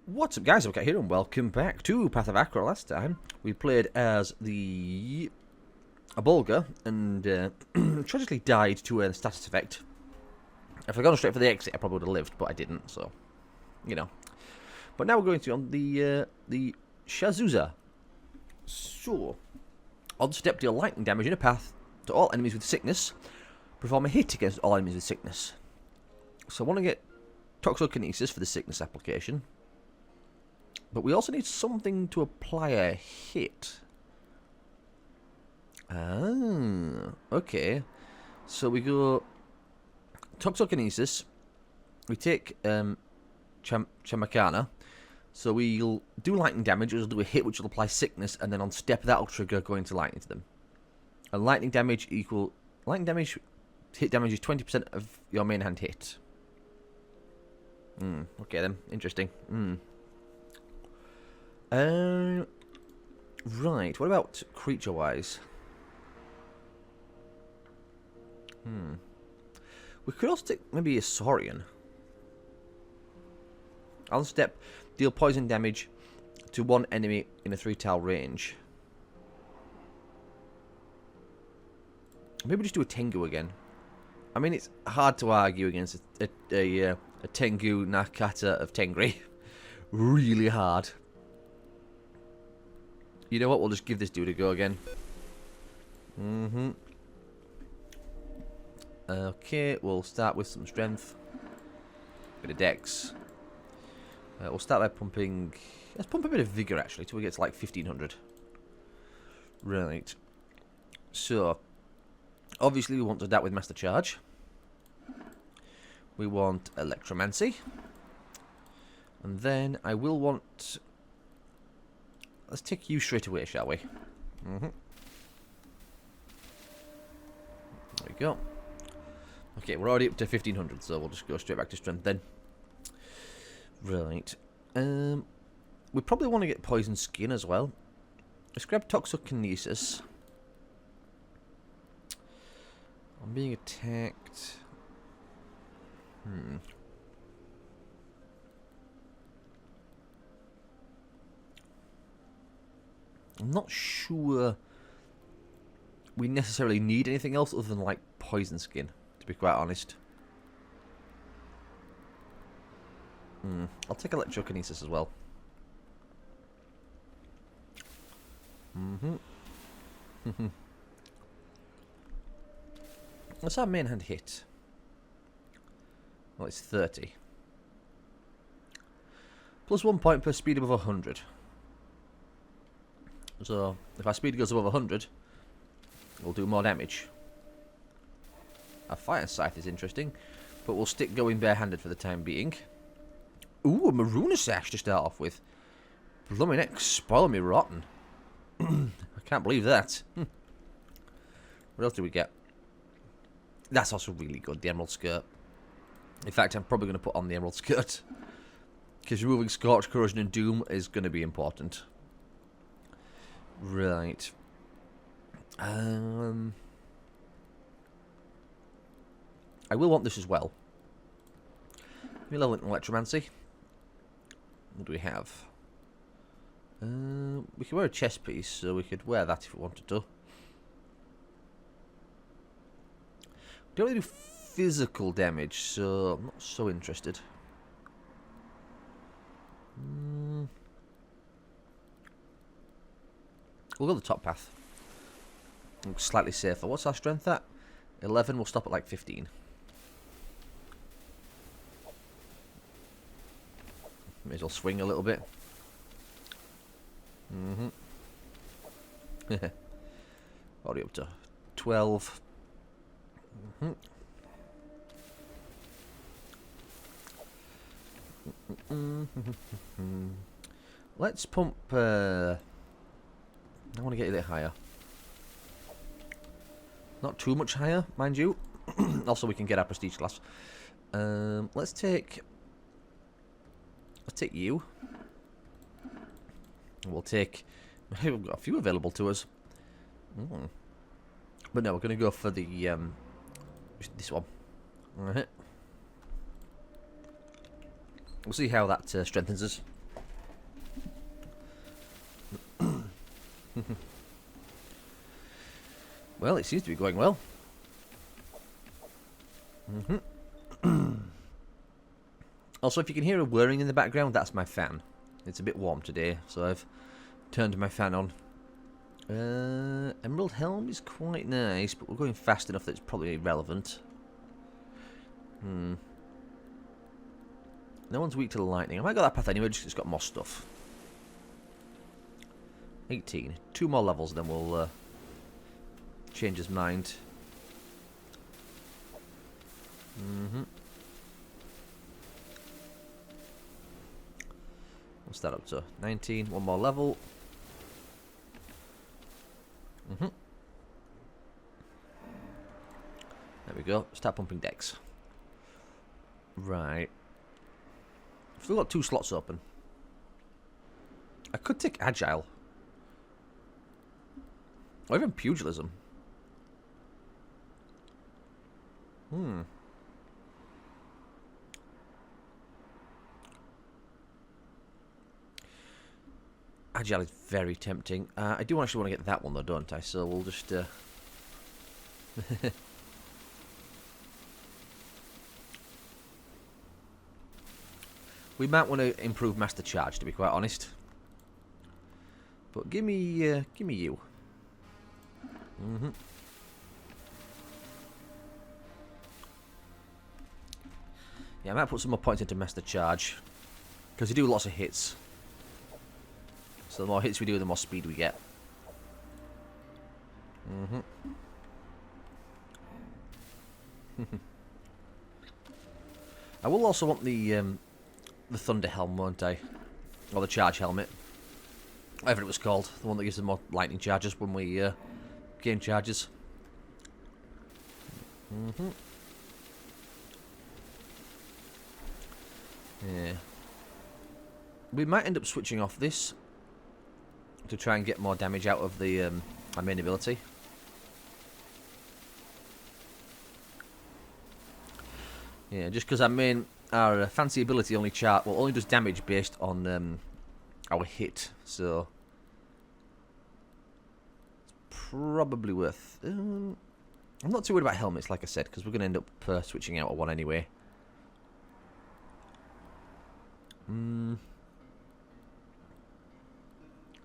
What's up, guys? Okay, here and welcome back to Path of Achra. Last time we played as a Bulgar and tragically died to a status effect. If I'd gone straight for the exit, I probably would have lived, but I didn't, so you know. But now we're going to on the Shazuza. So, on step, deal lightning damage in a path to all enemies with sickness. Perform a hit against all enemies with sickness. So I want to get Toxokinesis for the sickness application. But we also need something to apply a hit. Ah, okay. So we go Toxokinesis. We take Chamakana. So we'll do lightning damage, we'll do a hit which will apply sickness, and then on step that will trigger going to lightning to them. And lightning damage hit damage is 20% of your main hand hit. Okay then, interesting. Right, what about creature-wise? We could also take maybe a Saurian. On step, deal poison damage to one enemy in a 3-tile range. Maybe just do a Tengu again. I mean, it's hard to argue against a Tengu Nakata of Tengri. Really hard. You know what? We'll just give this dude a go again. Okay, we'll start with some strength. Bit of dex. We'll start by pumping... Let's pump a bit of vigor, actually, till we get to like 1500. Right. So, obviously we want to start with Master Charge. We want Electromancy. And then I will want... Let's take you straight away, shall we? There we go. Okay, we're already up to 1500, so we'll just go straight back to strength then. Right. We probably want to get poison skin as well. Let's grab Toxokinesis. I'm being attacked. I'm not sure we necessarily need anything else other than like poison skin, to be quite honest. I'll take electrokinesis as well. What's our main hand hit? Well, it's 30. Plus 1 point per speed above 100. So, if our speed goes above 100, we'll do more damage. Our fire scythe is interesting, but we'll stick going barehanded for the time being. Ooh, a Maruna Sash to start off with. Blooming heck, spoil me rotten. I can't believe that. What else do we get? That's also really good, the Emerald Skirt. In fact, I'm probably going to put on the Emerald Skirt. Because removing Scorch, Corrosion and Doom is going to be important. Right. I will want this as well. We level in Electromancy. What do we have? We can wear a chest piece, so we could wear that if we wanted to. We don't really do physical damage, so I'm not so interested. We'll go the top path. Looks slightly safer. What's our strength at? 11. We'll stop at like 15. May as well swing a little bit. Already up to 12. Let's pump... I want to get a bit higher. Not too much higher, mind you. Also, we can get our prestige class. Let's take you. We'll take... We've got a few available to us. But no, we're going to go for the this one. Alright. We'll see how that strengthens us. Well, it seems to be going well. Also, if you can hear a whirring in the background, that's my fan. It's a bit warm today, so I've turned my fan on. Emerald Helm is quite nice, but we're going fast enough that it's probably irrelevant. No one's weak to the lightning. I might go that path anyway, just 'cause it's got more stuff. 18. 2 more levels, then we'll change his mind. What's that up to? 19. 1 more level. There we go. Start pumping decks. Right. Still got 2 slots open. I could take Agile. Or even Pugilism. Agile is very tempting. I do actually want to get that one though, don't I? So we'll just... we might want to improve Master Charge, to be quite honest. But give me you. Yeah, I might put some more points into Master Charge. Because you do lots of hits. So the more hits we do, the more speed we get. I will also want the Thunder Helm, won't I? Or the Charge Helmet. Whatever it was called. The one that gives them more lightning charges when we gain charges. Yeah. We might end up switching off this to try and get more damage out of the our main ability. Yeah, just because our fancy ability only does damage based on our hit, so it's probably worth. I'm not too worried about helmets, like I said, because we're going to end up switching out a one anyway.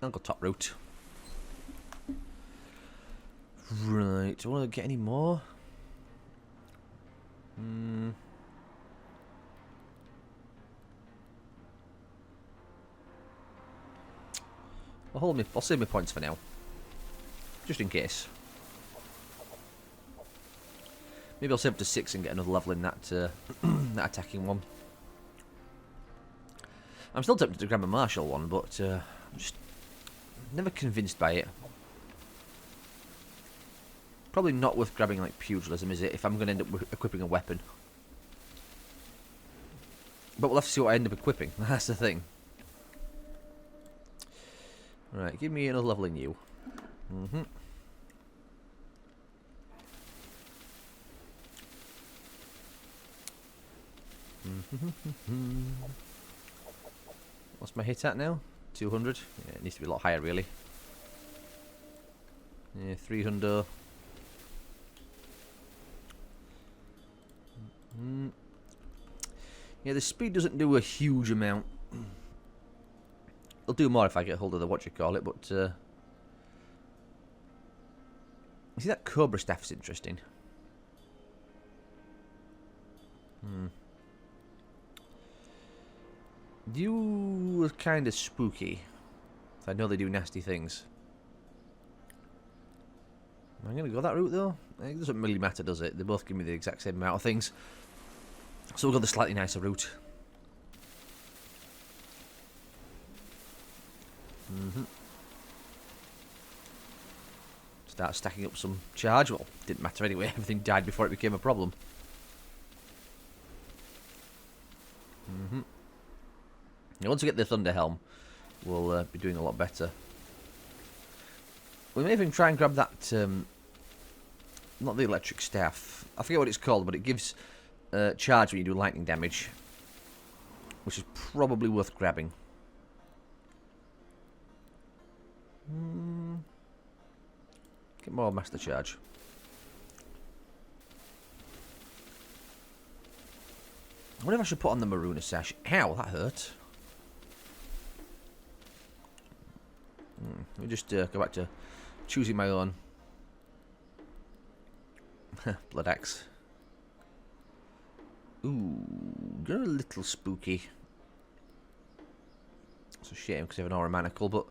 I'll go top route. Right, do I want to get any more? I'll save my points for now. Just in case. Maybe I'll save up to 6 and get another level in that that attacking one. I'm still tempted to grab a martial one, but I'm just never convinced by it. Probably not worth grabbing like pugilism, is it? If I'm going to end up equipping a weapon. But we'll have to see what I end up equipping. That's the thing. Right, give me another level in you. What's my hit at now? 200? Yeah, it needs to be a lot higher, really. Yeah, 300. Yeah, the speed doesn't do a huge amount. It'll do more if I get hold of the what-you-call-it, but... you see, that Cobra Staff is interesting. You were kind of spooky. I know they do nasty things. Am I going to go that route, though? It doesn't really matter, does it? They both give me the exact same amount of things. So we'll go the slightly nicer route. Start stacking up some charge. Well, didn't matter anyway. Everything died before it became a problem. Now, once we get the Thunder Helm, we'll be doing a lot better. We may even try and grab that, not the electric staff. I forget what it's called, but it gives charge when you do lightning damage, which is probably worth grabbing. Get more master charge. I wonder if I should put on the Maruna sash. Ow, that hurt. Let me just go back to choosing my own. Blood axe. Ooh, you're a little spooky. It's a shame because I have an aura manacle, but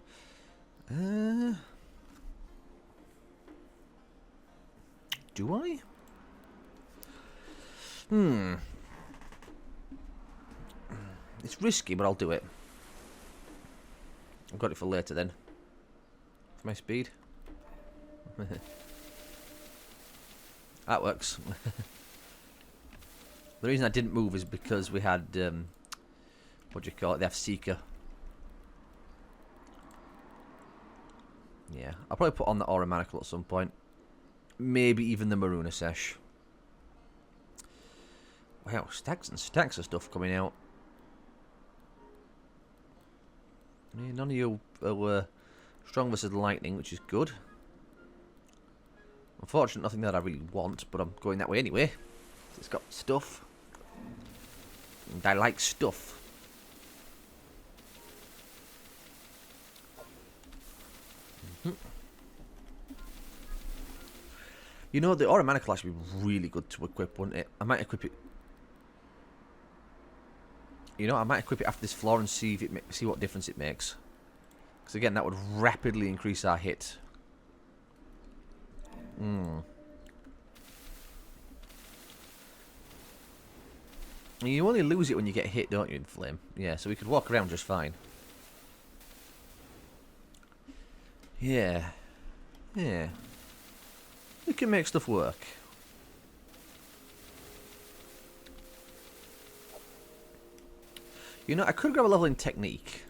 do I? It's risky, but I'll do it. I've got it for later then. For my speed. That works. The reason I didn't move is because we had, what do you call it, the F-Seeker. Yeah, I'll probably put on the Aura Manacle at some point. Maybe even the Maruna Sesh. Wow, stacks and stacks of stuff coming out. Yeah, none of you are strong versus lightning, which is good. Unfortunately, nothing that I really want, but I'm going that way anyway. It's got stuff. And I like stuff. You know, the Aura Manacle actually be really good to equip, wouldn't it? I might equip it. You know, I might equip it after this floor and see if it see what difference it makes. Because again, that would rapidly increase our hit. You only lose it when you get hit, don't you, in flame? Yeah, so we could walk around just fine. Yeah. Yeah. We can make stuff work. You know, I could grab a level in technique.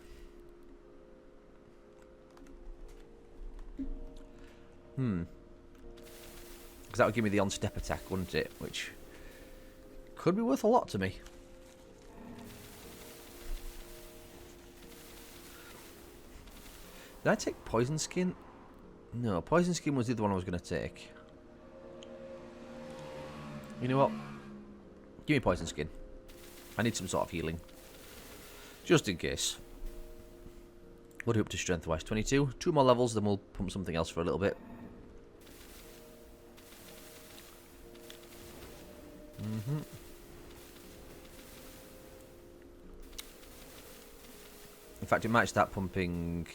Because that would give me the on-step attack, wouldn't it? Which could be worth a lot to me. Did I take Poison Skin? No, Poison Skin was the other one I was going to take. You know what? Give me Poison Skin. I need some sort of healing. Just in case. What are we up to strength-wise? 22? 2 more levels, then we'll pump something else for a little bit. In fact, it might start pumping...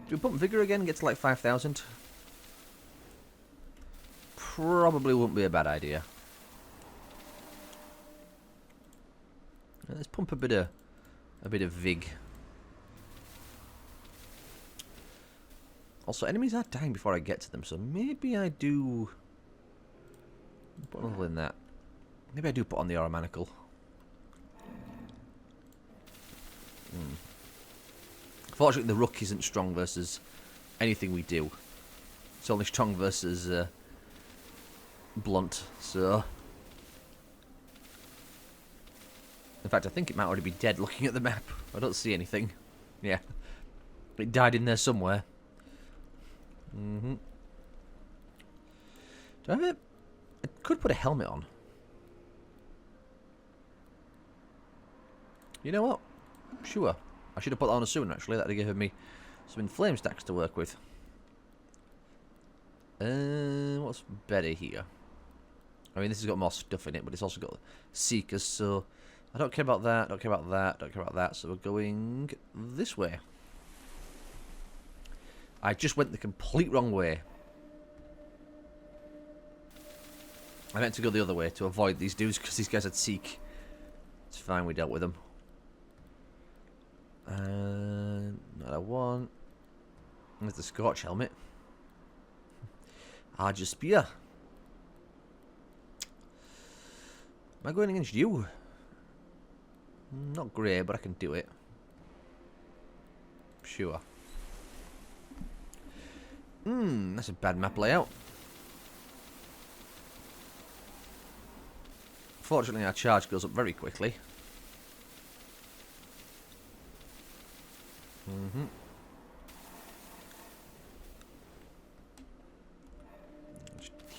Do we pump Vigor again and get to like 5,000? Probably wouldn't be a bad idea. Let's pump a bit of Vig. Also, enemies are dying before I get to them, so maybe I do put a little in that. Maybe I do put on the Aura Manacle. Fortunately, the Rook isn't strong versus anything we do. It's only strong versus blunt, so... In fact, I think it might already be dead looking at the map. I don't see anything. Yeah. It died in there somewhere. Do I have it? I could put a helmet on. You know what? Sure. I should have put that on sooner, actually. That would have given me some inflame stacks to work with. What's better here? I mean, this has got more stuff in it, but it's also got Seekers, so... I don't care about that, don't care about that, don't care about that, so we're going this way. I just went the complete wrong way. I meant to go the other way to avoid these dudes, because these guys had Seek. It's fine, we dealt with them. Not I want. There's the Scorch Helmet. Arger Spear. Am I going against you? Not great, but I can do it. Sure. That's a bad map layout. Fortunately, our charge goes up very quickly.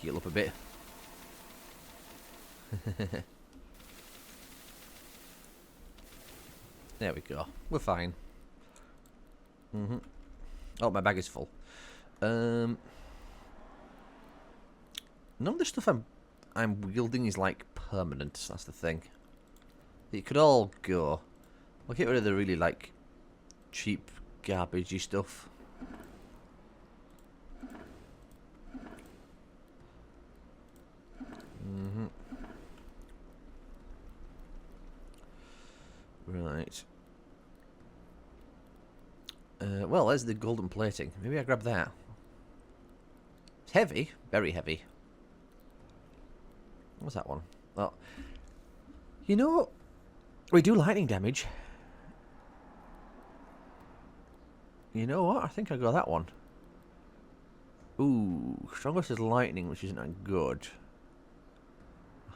heal up a bit. There we go. We're fine. Oh, my bag is full. None of the stuff I'm wielding is like permanent. That's the thing. It could all go. I'll get rid of the really like cheap, garbagey stuff. Right. Well, there's the golden plating. Maybe I grab that. It's heavy. Very heavy. What's that one? Oh. You know, we do lightning damage. You know what? I think I got that one. Ooh. Strongest is lightning, which isn't that good.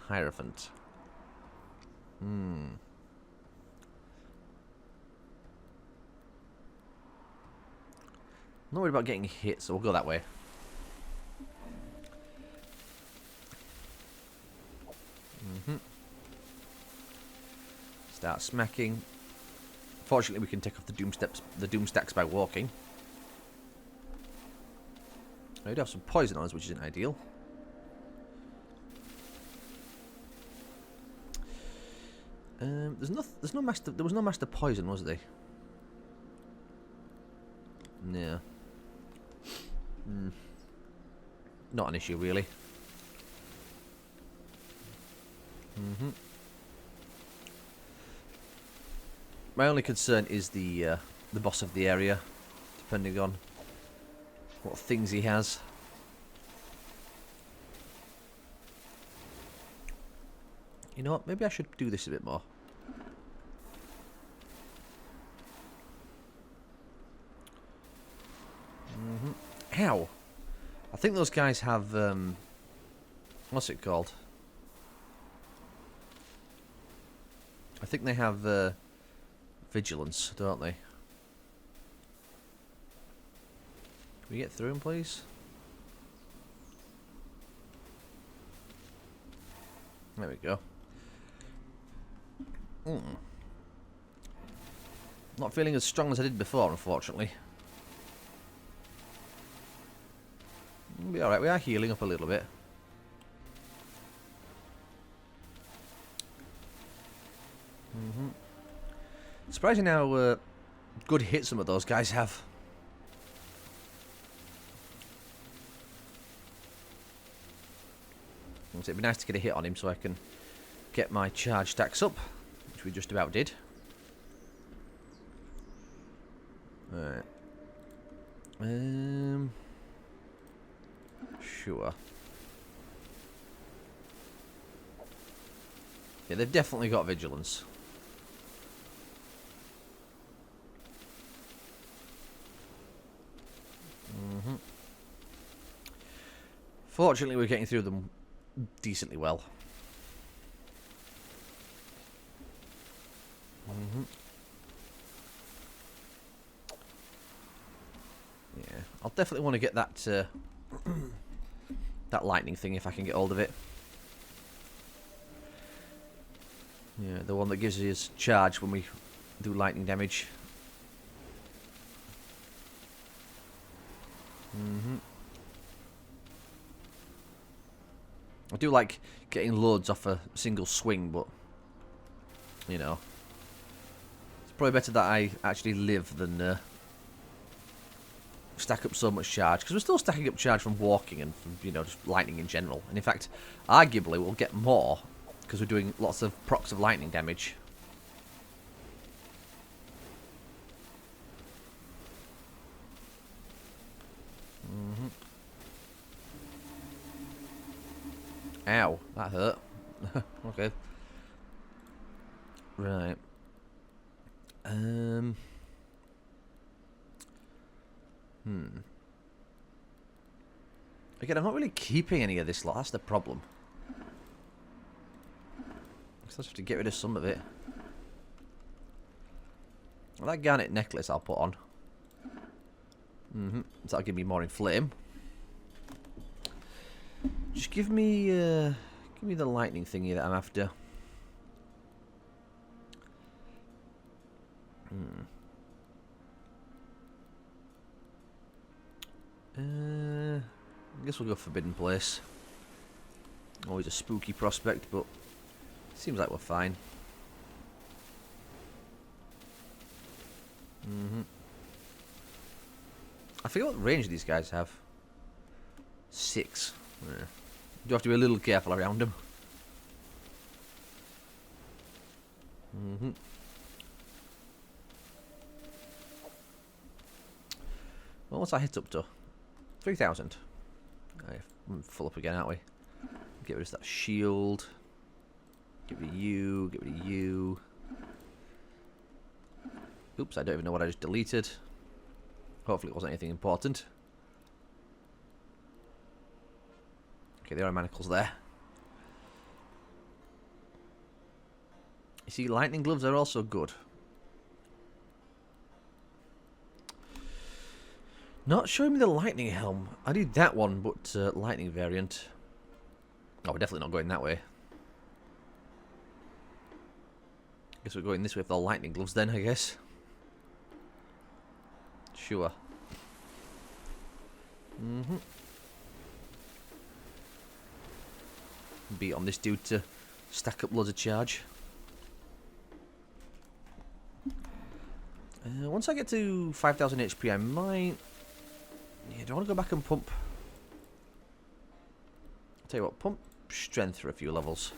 Hierophant. Not worried about getting hit, so we'll go that way. Start smacking. Fortunately, we can take off the doom stacks by walking. I do have some poison on us, which isn't ideal. There was no master poison, was there? No. Not an issue, really. My only concern is the boss of the area, depending on what things he has. You know what? Maybe I should do this a bit more. Ow! I think those guys have, what's it called? I think they have, vigilance, don't they? Can we get through them, please? There we go. Not feeling as strong as I did before, unfortunately. We'll be alright, we are healing up a little bit. Surprising how good hit some of those guys have. It'd be nice to get a hit on him so I can get my charge stacks up, which we just about did. Alright. Sure. Yeah, they've definitely got vigilance. Fortunately, we're getting through them decently well. Yeah, I'll definitely want to get that that lightning thing if I can get hold of it. Yeah, the one that gives us charge when we do lightning damage. I do like getting loads off a single swing, but you know, it's probably better that I actually live than stack up so much charge, because we're still stacking up charge from walking and from, you know, just lightning in general. And in fact, arguably we'll get more because we're doing lots of procs of lightning damage. Ow, that hurt. Okay. Right. Again, I'm not really keeping any of this lot. That's the problem. I just have to get rid of some of it. Well, that garnet necklace I'll put on. So that'll give me more inflame. give me the lightning thingy that I'm after. I guess we'll go Forbidden Place. Always a spooky prospect, but seems like we're fine. I forget what range these guys have. 6. Yeah. You have to be a little careful around them. Well, what's our hit up to? 3,000. We're full up again, aren't we? Get rid of that shield. Get rid of you. Get rid of you. Oops, I don't even know what I just deleted. Hopefully it wasn't anything important. Okay, there are manacles there. You see, lightning gloves are also good. Not showing me the lightning helm. I need that one, but lightning variant. Oh, we're definitely not going that way. Guess we're going this way for the lightning gloves then, I guess. Sure. Beat on this dude to stack up loads of charge. Once I get to 5,000 HP, I might... Yeah, do I want to go back and pump? I'll tell you what, pump strength for a few levels.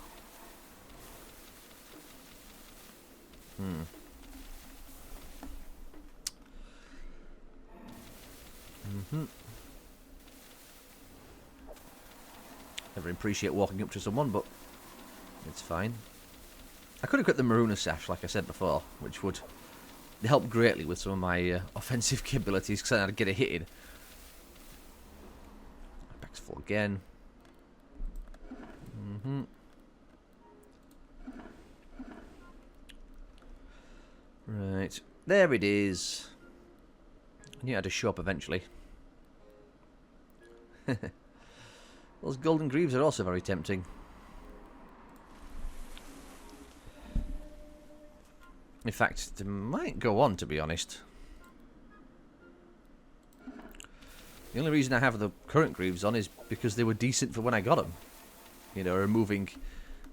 Never appreciate walking up to someone, but it's fine. I could have got the Maruna Sash, like I said before, which would help greatly with some of my offensive capabilities, because I'd get a hit in. Back's full again. Right, there it is. I knew it had to show up eventually. Those golden greaves are also very tempting. In fact, they might go on, to be honest. The only reason I have the current greaves on is because they were decent for when I got them. You know, removing...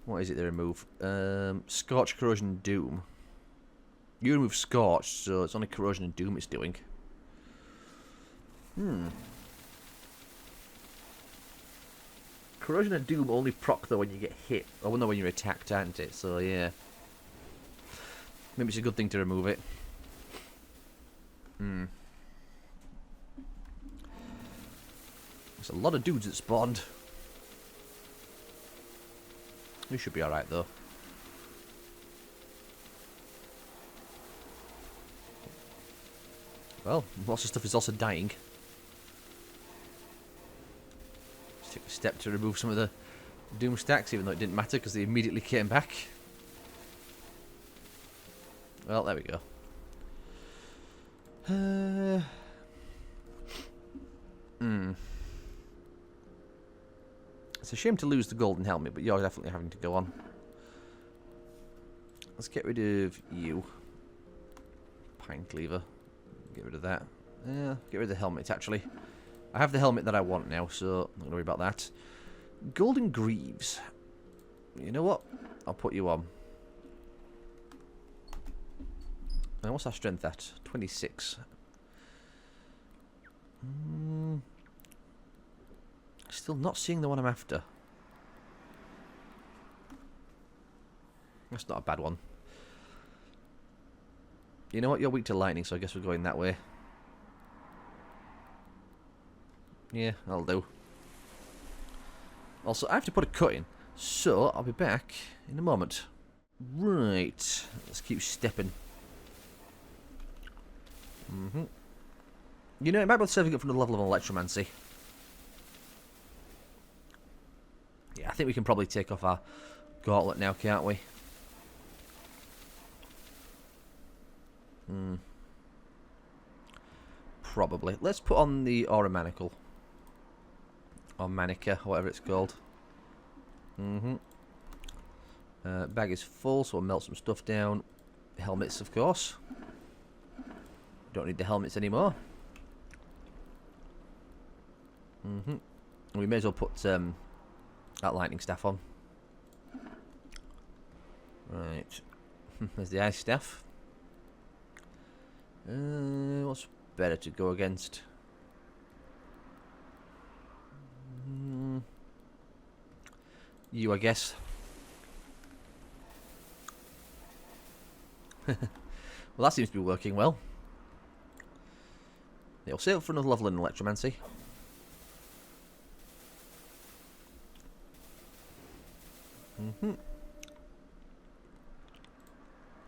What is it they remove? Scorch, Corrosion, and Doom. You remove Scorch, so it's only Corrosion and Doom it's doing. Corrosion and Doom only proc though when you get hit, or when you're attacked, aren't it? So yeah, maybe it's a good thing to remove it. There's a lot of dudes that spawned. We should be alright though. Well, lots of stuff is also dying. Just take a step to remove some of the Doom stacks, even though it didn't matter because they immediately came back. Well, there we go. It's a shame to lose the golden helmet, but you're definitely having to go on. Let's get rid of you. Pine Cleaver. Get rid of that. Yeah, get rid of the helmet, actually. I have the helmet that I want now, so I'm not going to worry about that. Golden Greaves. You know what? I'll put you on. Now, what's our strength at? 26. Still not seeing the one I'm after. That's not a bad one. You know what? You're weak to lightning, so I guess we're going that way. Yeah, that'll do. Also, I have to put a cut in, so I'll be back in a moment. Right, let's keep stepping. You know, it might be saving up for another level of electromancy. Yeah, I think we can probably take off our gauntlet now, can't we? Probably. Let's put on the Aura Manacle. Or Manica, whatever it's called. Mm-hmm. Bag is full, so we'll melt some stuff down. Helmets, of course. Don't need the helmets anymore. Mm-hmm. We may as well put that lightning staff on. Right. There's the ice staff. What's better to go against? You, I guess. Well, that seems to be working well. Yeah, we'll save it for another level in electromancy.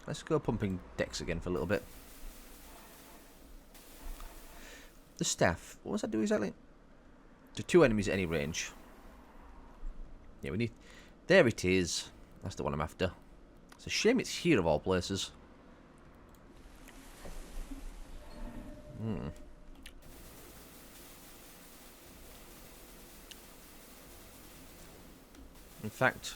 Let's go pumping decks again for a little bit. The staff, what does that do exactly? To 2 enemies at any range. Yeah, we need... There it is. That's the one I'm after. It's a shame it's here of all places. In fact,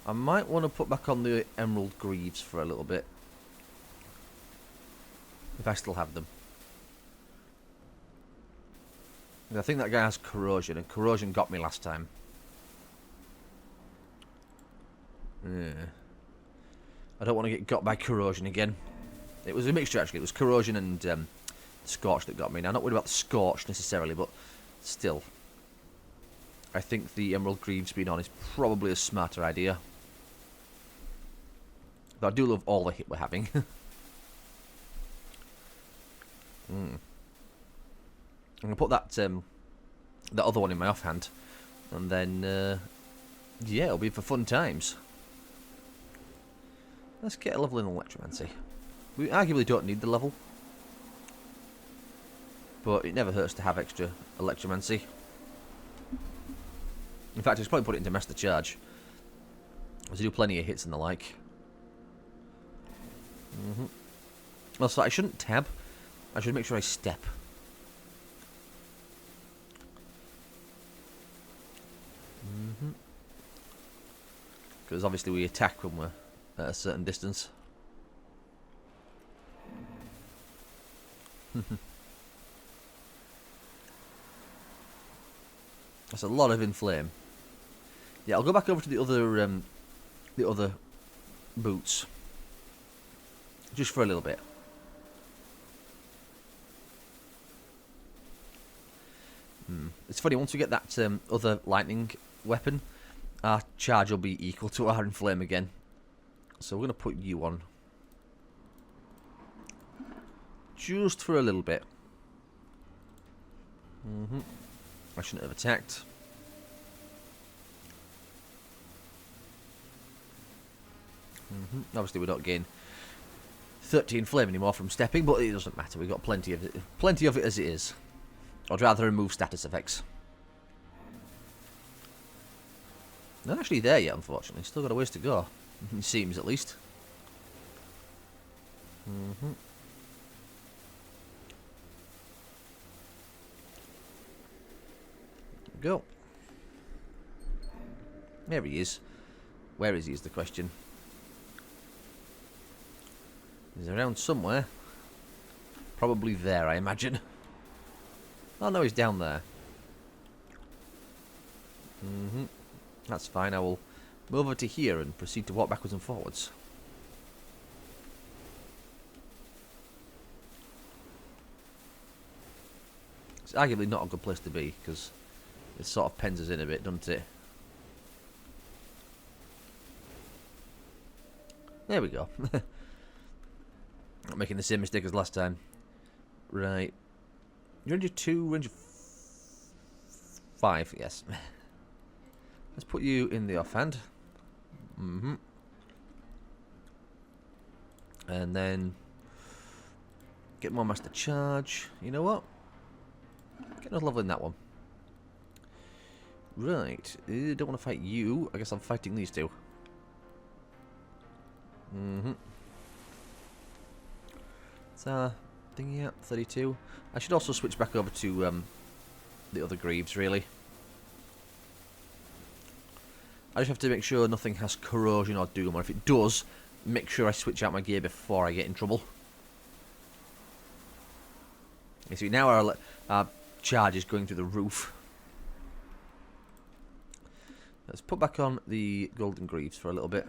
I might want to put back on the emerald greaves for a little bit. If I still have them. I think that guy has corrosion, and corrosion got me last time. Yeah. I don't want to get got by corrosion again. It was a mixture, actually. It was corrosion and scorch that got me. Now, I'm not worried about the scorch necessarily, but still. I think the emerald greaves being on is probably a smarter idea. But I do love all the hit we're having. I'm going to put that other one in my offhand. And then, yeah, it'll be for fun times. Let's get a level in electromancy. We arguably don't need the level. But it never hurts to have extra electromancy. In fact, I should probably put it into master charge. Because I do plenty of hits and the like. Also, I shouldn't tab. I should make sure I step. Because obviously we attack when we're at a certain distance. That's a lot of inflame. Yeah, I'll go back over to the other boots, just for a little bit. It's funny, once we get that other lightning weapon, our charge will be equal to our inflame again. So we're going to put you on. Just for a little bit. I shouldn't have attacked. Obviously we don't gain 13 flame anymore from stepping, but it doesn't matter. We've got plenty of it as it is. I'd rather remove status effects. Not actually there yet, unfortunately. Still got a ways to go. It seems, at least. Go. There he is. Where is he is the question. He's around somewhere. Probably there, I imagine. Oh no, he's down there. That's fine. I will move over to here and proceed to walk backwards and forwards. It's arguably not a good place to be, because it sort of pens us in a bit, doesn't it? There we go. Not making the same mistake as last time. Right. Range 2, range 5, yes. Let's put you in the offhand. And then get more master charge. You know what? Get another level in that one. Right. Don't want to fight you. I guess I'm fighting these two. So, thingy out, 32. I should also switch back over to the other greaves, really. I just have to make sure nothing has corrosion or doom, or if it does, make sure I switch out my gear before I get in trouble. You see, now our charge is going through the roof. Let's put back on the golden greaves for a little bit.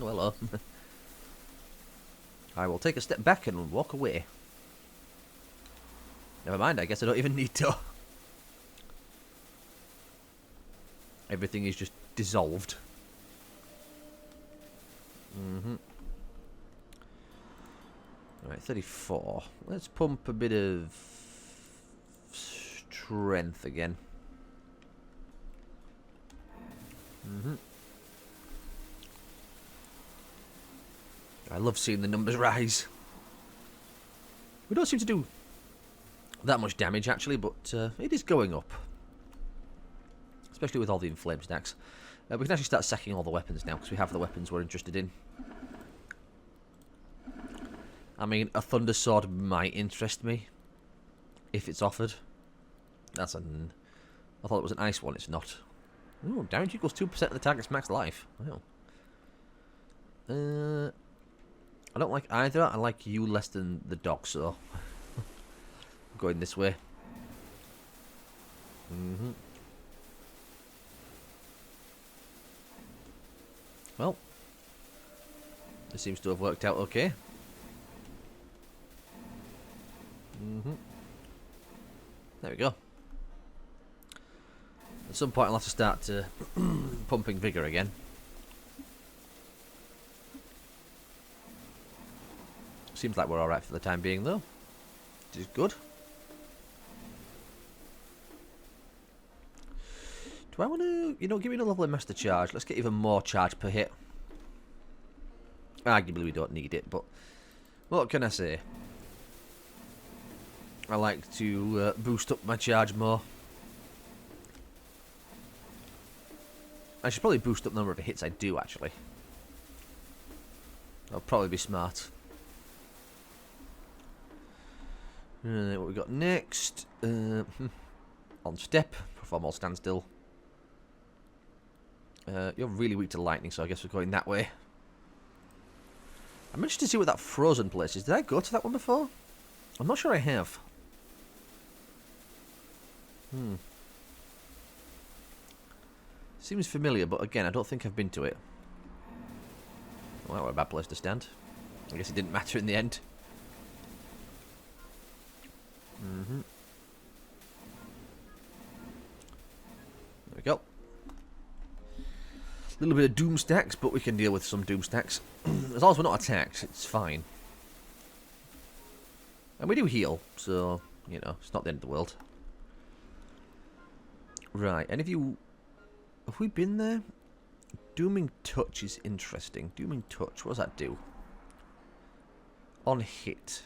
Oh, hello. I will take a step back and walk away. Never mind, I guess I don't even need to. Everything is just dissolved. Alright, 34. Let's pump a bit of strength again. I love seeing the numbers rise. We don't seem to do that much damage, actually, but it is going up. Especially with all the inflamed stacks. We can actually start sacking all the weapons now, because we have the weapons we're interested in. I mean, a Thunder Sword might interest me, if it's offered. That's an... I thought it was an ice one, it's not. Ooh, damage equals 2% of the target's max life. Wow. I don't like either. I like you less than the dog, so... going this way. Well, this seems to have worked out okay. There we go. At some point I'll have to start pumping vigour again. Seems like we're alright for the time being though. Which is good. Do I want to, you know, give me another level of Master Charge? Let's get even more charge per hit. Arguably we don't need it, but what can I say? I like to boost up my charge more. I should probably boost up the number of hits I do, actually. That'll probably be smart. What we got next? On step, perform all standstill. You're really weak to lightning, so I guess we're going that way. I'm interested to see what that frozen place is. Did I go to that one before? I'm not sure I have. Seems familiar, but again, I don't think I've been to it. Well, that was a bad place to stand. I guess it didn't matter in the end. There we go. A little bit of doom stacks, but we can deal with some doom stacks. As long as we're not attacked, it's fine. And we do heal, so, you know, it's not the end of the world. Right, and if you... Have we been there? Dooming Touch is interesting. Dooming Touch, what does that do? On hit.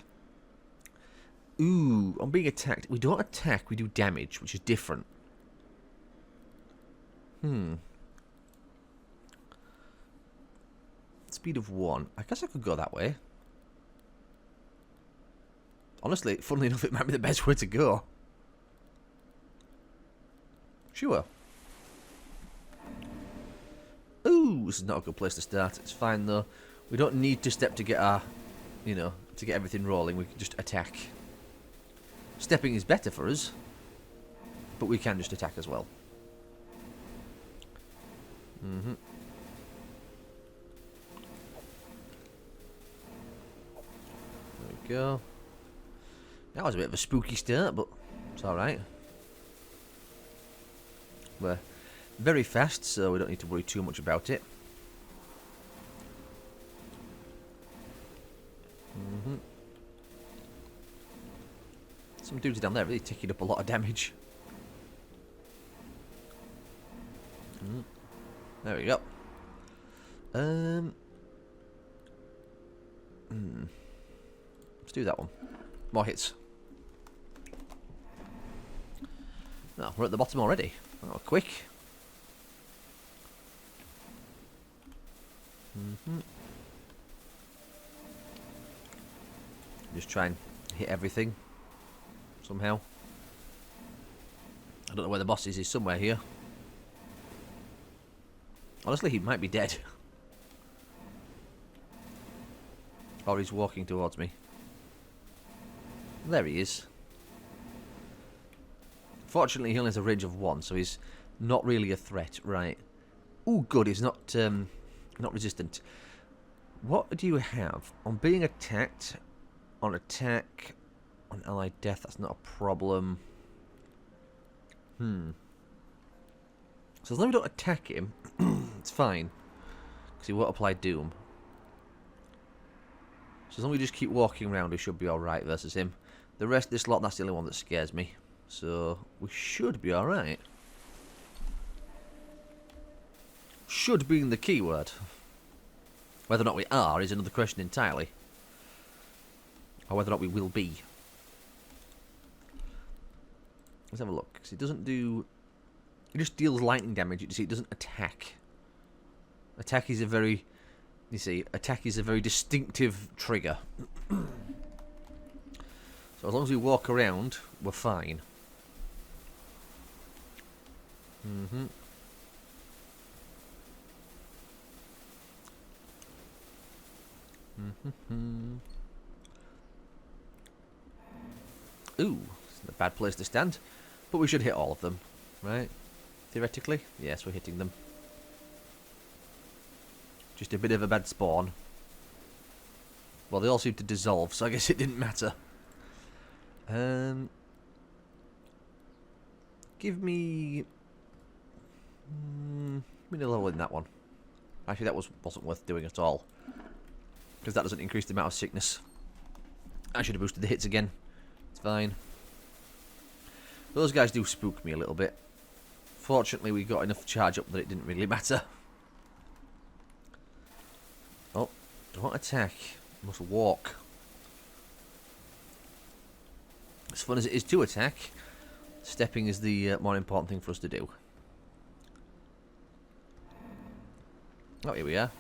Ooh, on being attacked. We don't attack, we do damage, which is different. Speed of 1. I guess I could go that way. Honestly, funnily enough, it might be the best way to go. Sure. Ooh, this is not a good place to start. It's fine, though. We don't need to step to get our, you know, to get everything rolling. We can just attack. Stepping is better for us, but we can just attack as well. There we go. That was a bit of a spooky start, but it's alright. We're very fast, so we don't need to worry too much about it. Some dudes down there really ticking up a lot of damage. There we go. Let's do that one. More hits. Oh, we're at the bottom already. Oh, quick. Just try and hit everything somehow. I don't know where the boss is. He's somewhere here. Honestly, he might be dead. Or he's walking towards me. There he is. Fortunately, he only has a range of 1, so he's not really a threat. Right. Oh, good. He's not resistant. What do you have? On being attacked, on attack, on allied death, that's not a problem. So as long as we don't attack him, it's fine. Because he won't apply doom. So as long as we just keep walking around, we should be alright versus him. The rest of this lot, that's the only one that scares me. So we should be alright. Should being the key word. Whether or not we are is another question entirely. Or whether or not we will be. Let's have a look. Because it doesn't do... It just deals lightning damage. It doesn't attack. Attack is a very... You see, attack is a very distinctive trigger. So as long as we walk around, we're fine. Ooh, it's a bad place to stand. But we should hit all of them, right? Theoretically? Yes, we're hitting them. Just a bit of a bad spawn. Well, they all seem to dissolve, so I guess it didn't matter. Give me... a level in that one. Actually, that wasn't worth doing at all. Because that doesn't increase the amount of sickness. I should have boosted the hits again. It's fine. Those guys do spook me a little bit. Fortunately, we got enough charge up that it didn't really matter. Oh, don't attack. You must walk. As fun as it is to attack, stepping is the more important thing for us to do. Oh, here we are.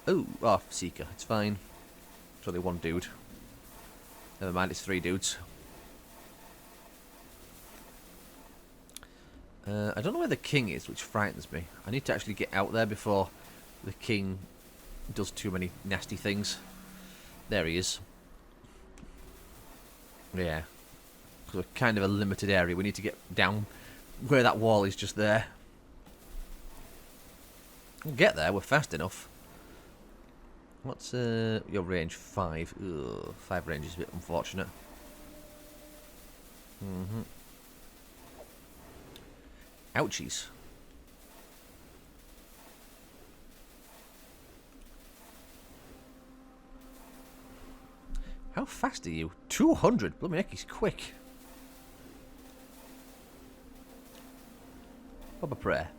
Oh, Seeker. It's fine. It's only one dude. Never mind, it's 3 dudes. I don't know where the king is, which frightens me. I need to actually get out there before the king does too many nasty things. There he is. Yeah. So we're kind of a limited area. We need to get down where that wall is just there. We'll get there. We're fast enough. What's your range? 5. Ugh, 5 range is a bit unfortunate. Ouchies. How fast are you? 200? Blooming heck, he's quick. Pop a prayer.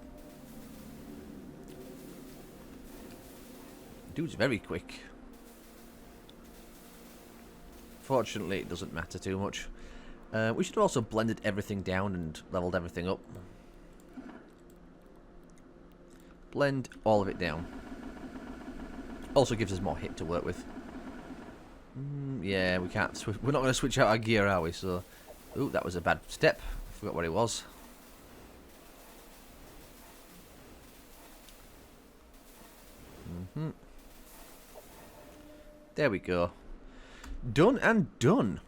Dude's very quick. Fortunately, it doesn't matter too much. We should have also blended everything down and leveled everything up. Blend all of it down. Also gives us more hit to work with. Yeah, we can't. We're not going to switch out our gear, are we? So, ooh, that was a bad step. I forgot what it was. There we go. Done and done.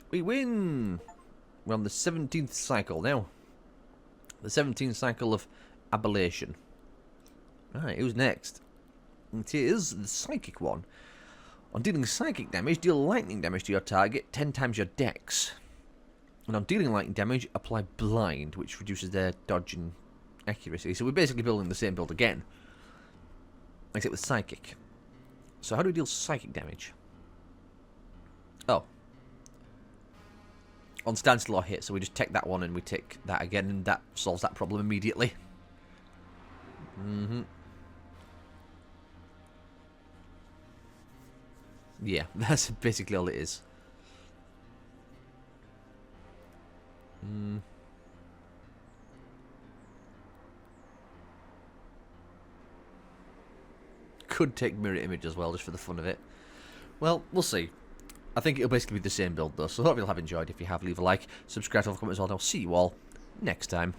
We win. We're on the 17th cycle now. The 17th cycle of ablation. Right, who's next? It is the psychic one. On dealing psychic damage, deal lightning damage to your target 10 times your dex. And on dealing lightning damage, apply blind, which reduces their dodge and accuracy. So we're basically building the same build again, except with psychic. So how do we deal psychic damage? Oh. On standstill or hit, so we just take that one and we take that again, and that solves that problem immediately. Yeah, that's basically all it is. Could take mirror image as well, just for the fun of it. Well, we'll see. I think it'll basically be the same build though, so I hope you'll have enjoyed. If you have, leave a like, subscribe, comment as well, and I'll see you all next time.